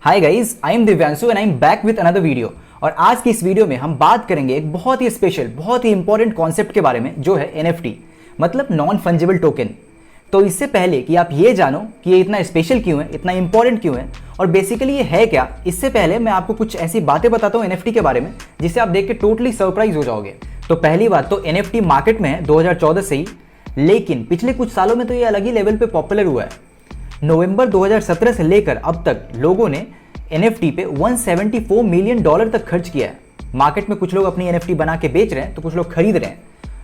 Hi guys, I am Divyanshu and I am back with another video. और आज की इस वीडियो में हम बात करेंगे एक बहुत ही स्पेशल, बहुत ही इंपॉर्टेंट कॉन्सेप्ट के बारे में, जो है NFT, मतलब नॉन फंजिबल टोकन। तो इससे पहले कि आप ये जानो कि ये इतना स्पेशल क्यों है, इतना इंपॉर्टेंट क्यों है और बेसिकली ये है क्या, इससे पहले मैं आपको कुछ ऐसी बातें बताता हूँ NFT के बारे में जिससे आप देख के टोटली सरप्राइज हो जाओगे। तो पहली बात तो NFT मार्केट में है 2014 से ही, लेकिन पिछले कुछ सालों में तो ये अलग ही लेवल पे पॉपुलर हुआ है। नवंबर 2017 से लेकर अब तक लोगों ने NFT पे $174 मिलियन तक खर्च किया है। मार्केट में कुछ लोग अपनी NFT बना के बेच रहे हैं तो कुछ लोग खरीद रहे हैं।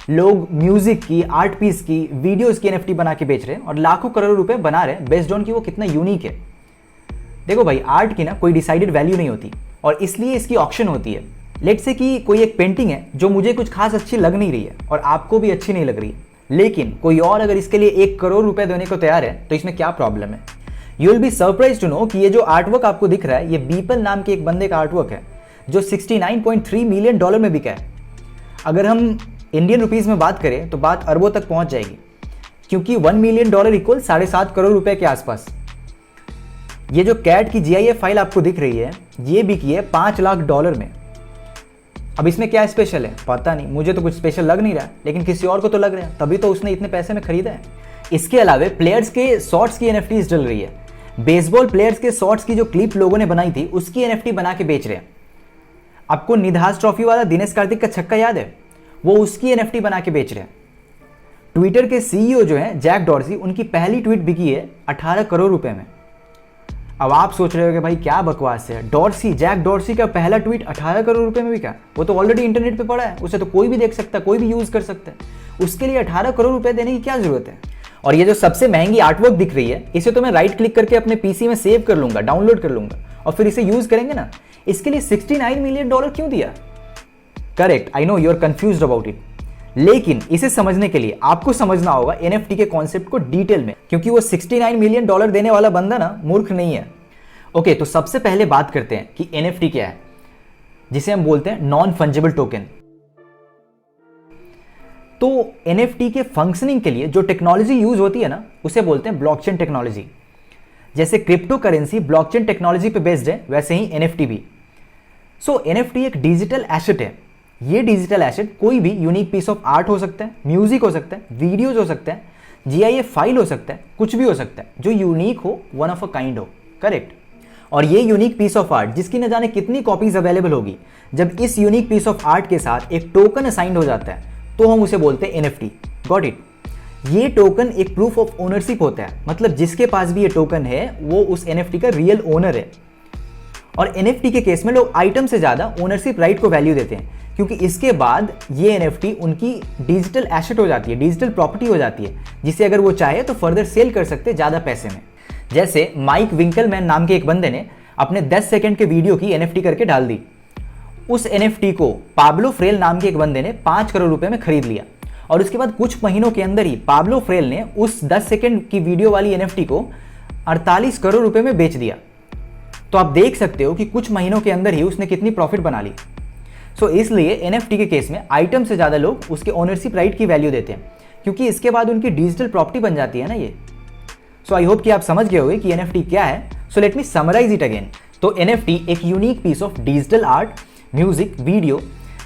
लोग म्यूजिक की, आर्ट पीस की, वीडियोस की NFT बना के बेच रहे हैं और लाखों करोड़ रुपए बना रहे हैं बेस्ड ऑन कि वो कितना यूनिक है। देखो भाई, आर्ट की ना कोई डिसाइडेड वैल्यू नहीं होती और इसलिए इसकी ऑक्शन होती है। लेट्स से कि कोई एक पेंटिंग है जो मुझे कुछ खास अच्छी लग नहीं रही है और आपको भी अच्छी नहीं लग रही है, लेकिन कोई और अगर इसके लिए 1 करोड़ रुपए देने को तैयार है तो इसमें क्या प्रॉब्लम है। You will be surprise to know कि ये जो आर्टवर्क आपको दिख रहा है, ये बीपल नाम के एक बंदे का आर्टवर्क है जो 69.3 मिलियन डॉलर में बिका है। अगर हम इंडियन रुपीस में बात करें तो बात अरबों तक पहुंच जाएगी, क्योंकि $1 मिलियन इक्वल 7.5 करोड़ रुपए के आसपास। ये जो कैट की GIF फाइल आपको दिख रही है, ये बिकी है $5 लाख में। अब इसमें क्या स्पेशल है पता नहीं, मुझे तो कुछ स्पेशल लग नहीं रहा, लेकिन किसी और को तो लग रहा है, तभी तो उसने इतने पैसे में खरीदा है। इसके अलावा प्लेयर्स के शॉट्स की NFTs डल रही है। बेसबॉल प्लेयर्स के शॉट्स की जो क्लिप लोगों ने बनाई थी, उसकी NFT बना के बेच रहे हैं। आपको निधास ट्रॉफी वाला दिनेश कार्तिक का छक्का याद है, वो उसकी NFT बना के बेच रहे हैं। ट्विटर के CEO जो है जैक डॉर्सी, उनकी पहली ट्वीट बिकी है 18 करोड़ रुपए में। अब आप सोच रहे हो कि भाई क्या बकवास है, जैक डॉर्सी का पहला ट्वीट 18 करोड़ रुपए में बिका। वो तो ऑलरेडी इंटरनेट पे पड़ा है, उसे तो कोई भी देख सकता है, कोई भी यूज कर सकता है। उसके लिए 18 करोड़ रुपए देने की क्या जरूरत है। और ये जो सबसे महंगी आर्टवर्क दिख रही है, इसे तो मैं राइट क्लिक करके अपने पीसी में सेव कर लूंगा, डाउनलोड कर लूंगा और फिर इसे यूज करेंगे ना। इसके लिए $69 मिलियन क्यों दिया? Correct, I know you are confused about it, लेकिन इसे समझने के लिए आपको समझना होगा NFT के कॉन्सेप्ट को डिटेल में, क्योंकि वो $69 मिलियन देने वाला बंदा ना मूर्ख नहीं है। ओके, तो सबसे पहले बात करते हैं कि NFT क्या है, जिसे हम बोलते हैं नॉन फंजिबल टोकन। तो NFT के फंक्शनिंग के लिए जो टेक्नोलॉजी यूज होती है ना, उसे बोलते हैं ब्लॉकचेन टेक्नोलॉजी। जैसे क्रिप्टो करेंसी ब्लॉकचेन टेक्नोलॉजी पे बेस्ड है, वैसे ही NFT भी। सो NFT एक डिजिटल एसेट है। ये डिजिटल एसेट कोई भी यूनिक पीस ऑफ आर्ट हो सकता है, म्यूजिक हो सकता है, वीडियोज हो सकता है, GIF फाइल हो सकता है, कुछ भी हो सकता है जो यूनिक हो, वन ऑफ अ काइंड हो। करेक्ट। और ये यूनिक पीस ऑफ आर्ट, जिसकी न जाने कितनी कॉपीज अवेलेबल होगी, जब इस यूनिक पीस ऑफ आर्ट के साथ एक टोकन असाइंड हो जाता है तो हम उसे बोलते हैं NFT। Got it. ये टोकन एक प्रूफ ऑफ ओनरशिप होता है, मतलब जिसके पास भी ये टोकन है वो उस NFT का रियल ओनर है। और NFT के केस में लोग आइटम से ज्यादा ओनरशिप राइट को वैल्यू देते हैं, क्योंकि इसके बाद ये NFT उनकी डिजिटल एसेट हो जाती है, डिजिटल प्रॉपर्टी हो जाती है, जिसे अगर वो चाहे तो फर्दर सेल कर सकते हैं ज्यादा पैसे में। जैसे माइक विंकलमैन नाम के एक बंदे ने अपने 10 सेकंड के वीडियो की NFT करके डाल दी। उस NFT को पाब्लो फ्रेल नाम के एक बंदे ने 5 करोड़ रुपए में खरीद लिया और उसके बाद कुछ महीनों के अंदर ही पाब्लो फ्रेल ने उस 10 सेकंड की वीडियो वाली NFT को 48 करोड़ रुपए में बेच दिया। तो आप देख सकते हो कि कुछ महीनों के अंदर ही उसने कितनी प्रॉफिट बना ली। सो इसलिए NFT के केस में आइटम से ज्यादा लोग उसके ओनरशिप राइट की वैल्यू देते हैं, क्योंकि इसके बाद उनकी डिजिटल प्रॉपर्टी बन जाती है ना ये। सो आई होप कि आप समझ गए होंगे कि NFT क्या है। So let me summarize it again. तो NFT एक unique piece of digital art, music, video,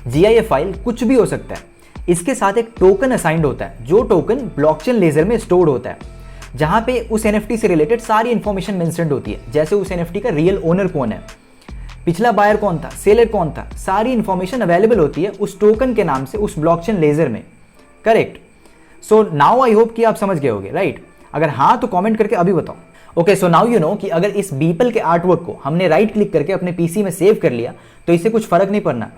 GIF file, कुछ भी हो सकता है। इसके साथ एक टोकन असाइंड होता है, जो टोकन ब्लॉकचेन लेजर में स्टोर्ड होता है, जहां पे उस NFT से रिलेटेड सारी इंफॉर्मेशन मेंशन्ड होती है, जैसे उस NFT का रियल ओनर कौन है, पिछला बायर कौन था, सेलर कौन था, सारी इंफॉर्मेशन अवेलेबल होती है उस टोकन के नाम से उस ब्लॉकचेन लेजर में। Correct. So now I hope कि आप समझ गए होंगे, राइट? अगर हाँ तो कमेंट करके अभी बताओ। Okay, so now you know कि अगर इस बीपल के आर्टवर्क को हमने राइट क्लिक करके अपने पीसी में सेव कर लिया तो इससे कुछ फर्क नहीं पड़ना,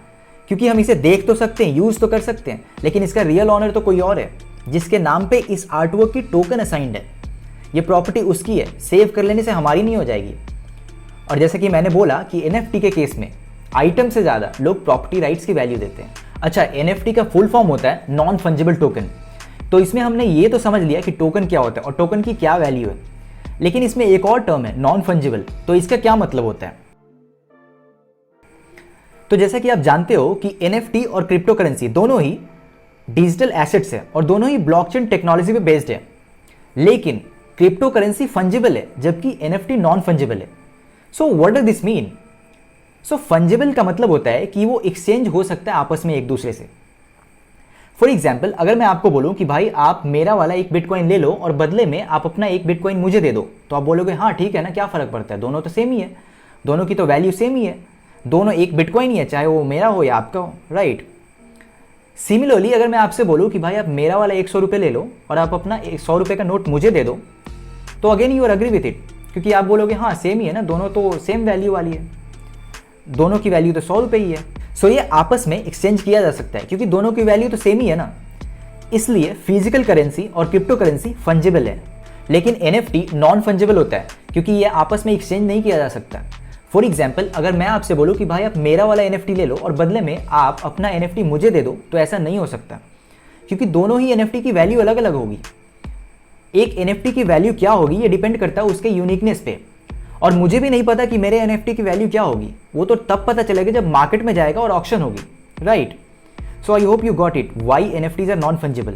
क्योंकि हम इसे देख तो सकते हैं, यूज तो कर सकते हैं, लेकिन इसका रियल ऑनर तो कोई और है, जिसके नाम पे इस आर्टवर्क की टोकन असाइंड है। ये प्रॉपर्टी उसकी है, सेव कर लेने से हमारी नहीं हो जाएगी। और जैसे कि मैंने बोला कि NFT के केस में आइटम से ज्यादा लोग प्रॉपर्टी राइट्स की वैल्यू देते हैं। अच्छा, NFT का फुल फॉर्म होता है नॉन फंजिबल टोकन। तो इसमें हमने ये तो समझ लिया कि टोकन क्या होता है और टोकन की क्या वैल्यू है, लेकिन इसमें एक और टर्म है नॉन फंजिबल। तो इसका क्या मतलब होता है? तो जैसा कि आप जानते हो कि NFT और क्रिप्टो करेंसी दोनों ही डिजिटल एसेट्स है और दोनों ही ब्लॉकचेन टेक्नोलॉजी पे बेस्ड है, लेकिन क्रिप्टो करेंसी फंजिबल है जबकि NFT नॉन फंजिबल है। So what does this mean? So fungible का मतलब होता है कि वो एक्सचेंज हो सकता है आपस में एक दूसरे से। फॉर एग्जाम्पल, अगर मैं आपको बोलूं कि भाई आप मेरा वाला एक बिटकॉइन ले लो और बदले में आप अपना एक बिटकॉइन मुझे दे दो, तो आप बोलोगे हाँ ठीक है ना, क्या फ़र्क पड़ता है, दोनों तो सेम ही है, दोनों की तो वैल्यू सेम ही है, दोनों एक बिटकॉइन ही है, चाहे वो मेरा हो या आपका हो, राइट। सिमिलरली अगर मैं आपसे बोलूँ कि भाई आप मेरा वाला 100 रुपये ले लो और आप अपना 100 रुपये का नोट मुझे दे दो, तो again you are agree with it, क्योंकि आप बोलोगे हाँ सेम ही है ना, दोनों तो सेम वैल्यू वाली है, दोनों की वैल्यू तो 100 रुपये ही है। सो ये आपस में एक्सचेंज किया जा सकता है क्योंकि दोनों की वैल्यू तो सेम ही है ना। इसलिए फिजिकल करेंसी और क्रिप्टो करेंसी फंजिबल है, लेकिन NFT नॉन फंजिबल होता है क्योंकि ये आपस में एक्सचेंज नहीं किया जा सकता। फॉर एग्जाम्पल, अगर मैं आपसे बोलूँ कि भाई आप मेरा वाला NFT ले लो और बदले में आप अपना NFT मुझे दे दो, तो ऐसा नहीं हो सकता क्योंकि दोनों ही NFT की वैल्यू अलग अलग होगी। एक NFT की वैल्यू क्या होगी ये डिपेंड करता है उसके यूनिकनेस पे, और मुझे भी नहीं पता कि मेरे NFT की वैल्यू क्या होगी, वो तो तब पता चलेगा जब मार्केट में जाएगा और ऑक्शन होगी, right. So I hope you got it why NFTs are non fungible,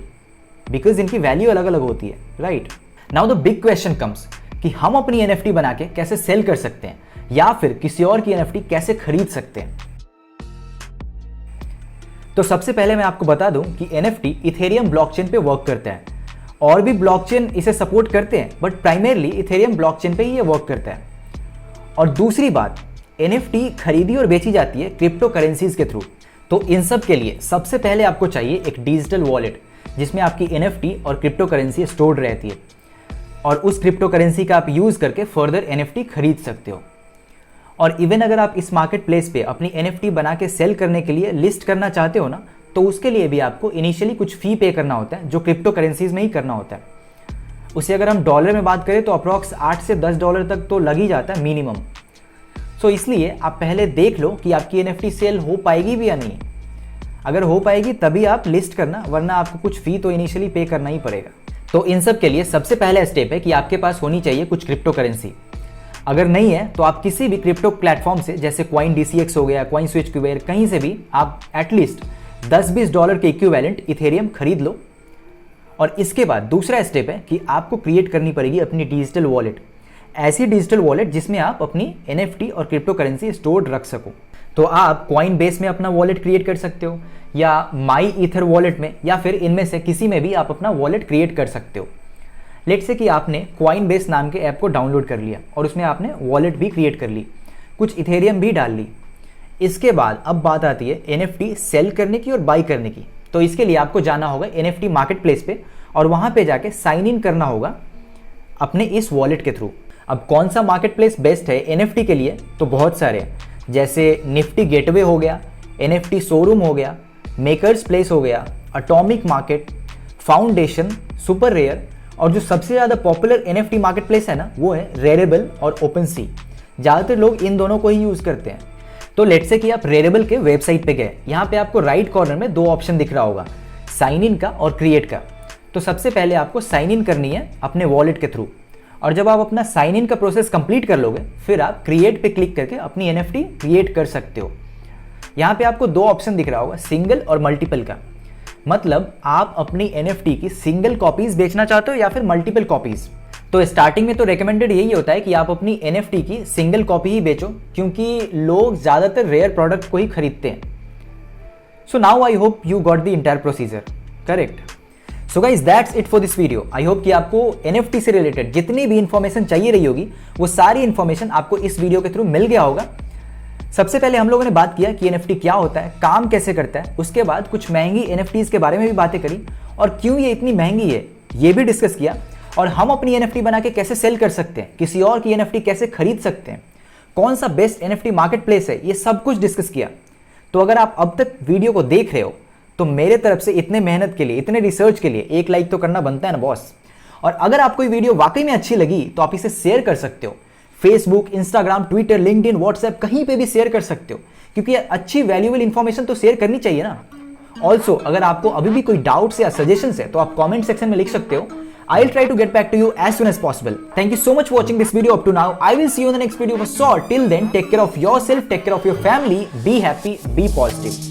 because इनकी वैल्यू अलग अलग होती है, right. Now the big question comes कि हम अपनी NFT बना के कैसे सेल कर सकते हैं या फिर किसी और की NFT कैसे खरीद सकते हैं। तो सबसे पहले मैं आपको बता दूं कि NFT इथेरियम ब्लॉकचेन पे वर्क करता है, और भी ब्लॉकचेन इसे सपोर्ट करते हैं, बट प्राइमरली इथेरियम ब्लॉकचेन पे ही ये वर्क करता है। और दूसरी बात, NFT खरीदी और बेची जाती है क्रिप्टो करेंसीज के थ्रू। तो इन सब के लिए सबसे पहले आपको चाहिए एक डिजिटल वॉलेट जिसमें आपकी NFT और क्रिप्टो करेंसी स्टोर्ड रहती है, और उस क्रिप्टो करेंसी का आप यूज़ करके फर्दर NFT खरीद सकते हो। और इवन अगर आप इस मार्केट प्लेस पे अपनी NFT बना के सेल करने के लिए लिस्ट करना चाहते हो ना, तो उसके लिए भी आपको इनिशियली कुछ फ़ी पे करना होता है, जो क्रिप्टो करेंसीज में ही करना होता है। उसे अगर हम डॉलर में बात करें तो अप्रॉक्स $8 से $10 तक तो लग ही जाता है मिनिमम। सो इसलिए आप पहले देख लो कि आपकी NFT सेल हो पाएगी भी या नहीं। अगर हो पाएगी तभी आप लिस्ट करना, वरना आपको कुछ फ़ी तो इनिशियली पे करना ही पड़ेगा। तो इन सब के लिए सबसे पहला स्टेप है कि आपके पास होनी चाहिए कुछ क्रिप्टो करेंसी। अगर नहीं है तो आप किसी भी क्रिप्टो प्लेटफॉर्म से, जैसे CoinDCX हो गया, CoinSwitchQuery, कहीं से भी आप एटलीस्ट $10-20 के इक्विवेलेंट इथेरियम खरीद लो। और इसके बाद दूसरा स्टेप है कि आपको क्रिएट करनी पड़ेगी अपनी डिजिटल वॉलेट, ऐसी डिजिटल वॉलेट जिसमें आप अपनी NFT और क्रिप्टो करेंसी स्टोर्ड रख सको। तो आप Coinbase में अपना वॉलेट क्रिएट कर सकते हो, या माई ईथर वॉलेट में, या फिर इनमें से किसी में भी आप अपना वॉलेट क्रिएट कर सकते हो। लेट्स से कि आपने Coinbase नाम के ऐप को डाउनलोड कर लिया और उसमें आपने वॉलेट भी क्रिएट कर ली, कुछ इथेरियम भी डाल ली। इसके बाद अब बात आती है NFT सेल करने की और बाई करने की। तो इसके लिए आपको जाना होगा NFT मार्केट प्लेस पे, और वहाँ पे जाके साइन इन करना होगा अपने इस वॉलेट के थ्रू। अब कौन सा मार्केट प्लेस बेस्ट है NFT के लिए? तो बहुत सारे हैं, जैसे निफ्टी गेटवे हो गया, NFT शोरूम हो गया, मेकर्स प्लेस हो गया, atomic market, foundation, super rare, और जो सबसे ज़्यादा पॉपुलर NFT मार्केट प्लेस है ना, वो है रेरेबल और OpenSea। ज़्यादातर लोग इन दोनों को ही यूज़ करते हैं। तो लेट्स से कि आप रेरेबल के वेबसाइट पे गए, यहाँ पे आपको राइट कॉर्नर में 2 ऑप्शन दिख रहा होगा, साइन इन का और क्रिएट का। तो सबसे पहले आपको साइन इन करनी है अपने वॉलेट के थ्रू, और जब आप अपना साइन इन का प्रोसेस कंप्लीट कर लोगे, फिर आप क्रिएट पे क्लिक करके अपनी NFT क्रिएट कर सकते हो। यहाँ पे आपको 2 ऑप्शन दिख रहा होगा, सिंगल और मल्टीपल का। मतलब आप अपनी NFT की सिंगल कॉपीज बेचना चाहते हो या फिर मल्टीपल कॉपीज। तो स्टार्टिंग में तो रेकमेंडेड यही होता है कि आप अपनी NFT की सिंगल कॉपी ही बेचो, क्योंकि लोग ज़्यादातर रेयर प्रोडक्ट को ही खरीदते हैं। So now I hope you got the entire procedure correct. So guys that's it for this video. I hope कि आपको NFT से रिलेटेड जितनी भी इंफॉर्मेशन चाहिए रही होगी, वो सारी इंफॉर्मेशन आपको इस वीडियो के थ्रू मिल गया होगा। सबसे पहले हम लोगों ने बात किया कि NFT क्या होता है, काम कैसे करता है। उसके बाद कुछ महंगी NFTs के बारे में भी बातें करी, और क्यों ये इतनी महंगी है ये भी डिस्कस किया, और हम अपनी NFT बना के कैसे सेल कर सकते हैं, किसी और की NFT कैसे खरीद सकते हैं, कौन सा बेस्ट NFT मार्केट प्लेस है, ये सब कुछ डिस्कस किया। तो अगर आप अब तक वीडियो को देख रहे हो तो मेरे तरफ से इतने मेहनत के लिए, इतने रिसर्च के लिए एक लाइक तो करना बनता है ना बॉस। और अगर आपको ये वीडियो वाकई में अच्छी लगी तो आप इसे शेयर कर सकते हो, Facebook, Instagram, Twitter, LinkedIn, WhatsApp, कहीं पे भी शेयर कर सकते हो, क्योंकि अच्छी वैल्यूएबल इंफॉर्मेशन तो शेयर करनी चाहिए ना। ऑल्सो अगर आपको अभी भी कोई डाउट्स या सजेशंस है तो आप कमेंट सेक्शन में लिख सकते हो। I will try to get back to you as soon as possible. Thank you so much for watching this video up to now. I will see you in the next video for sure. Till then, take care of yourself, take care of your family, be happy, be positive.